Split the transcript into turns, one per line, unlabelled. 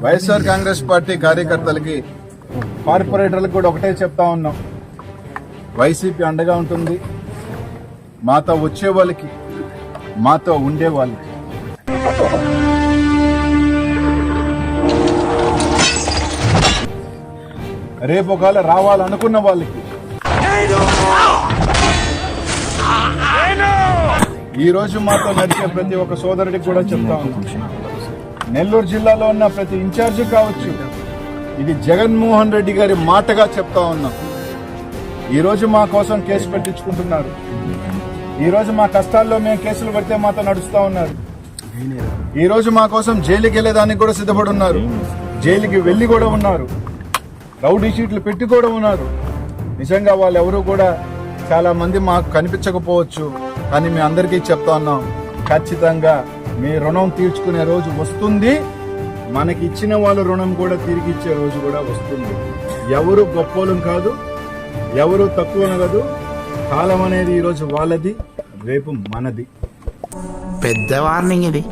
YSR Congress party కార్యకర్తలకి కార్పొరేటర్లకు కూడా ఒకటే చెప్తా ఉన్నాం, వైసీపీ అండగా ఉంటుంది. మాతో వచ్చే వాళ్ళకి, మాతో ఉండే వాళ్ళకి. రేపు ఒకవేళ రావాలనుకున్న వాళ్ళకి ఈ రోజు మాతో నడిచే ప్రతి ఒక్క సోదరుడికి కూడా చెప్తా ఉన్నాం, నెల్లూరు జిల్లాలో ఉన్న ప్రతి ఇన్ఛార్జి కావచ్చు, ఇది జగన్మోహన్ రెడ్డి గారి మాటగా చెప్తా ఉన్నాం. ఈ రోజు మా కోసం కేసు పెట్టించుకుంటున్నారు. ఈ రోజు మా కష్టాల్లో మేము కేసులు పడితే మాతో నడుస్తా ఉన్నారు. ఈ రోజు మా కోసం జైలుకి వెళ్లేదానికి కూడా సిద్ధపడి ఉన్నారు. జైలుకి వెళ్లి కూడా ఉన్నారు. రౌడీ షీట్లు పెట్టి కూడా ఉన్నారు. నిజంగా వాళ్ళు ఎవరు కూడా చాలా మంది మాకు కనిపించకపోవచ్చు, కానీ మీ అందరికీ చెప్తా ఉన్నాం, ఖచ్చితంగా మీ రుణం తీర్చుకునే రోజు వస్తుంది. మనకి ఇచ్చిన వాళ్ళ రుణం కూడా తిరిగి ఇచ్చే రోజు కూడా వస్తుంది. ఎవరు గొప్పోలం కాదు, ఎవరు తక్కువ కాదు. కాలం అనేది ఈ రోజు వాళ్ళది, రేపు మనది.
పెద్ద వార్నింగ్ ఇది.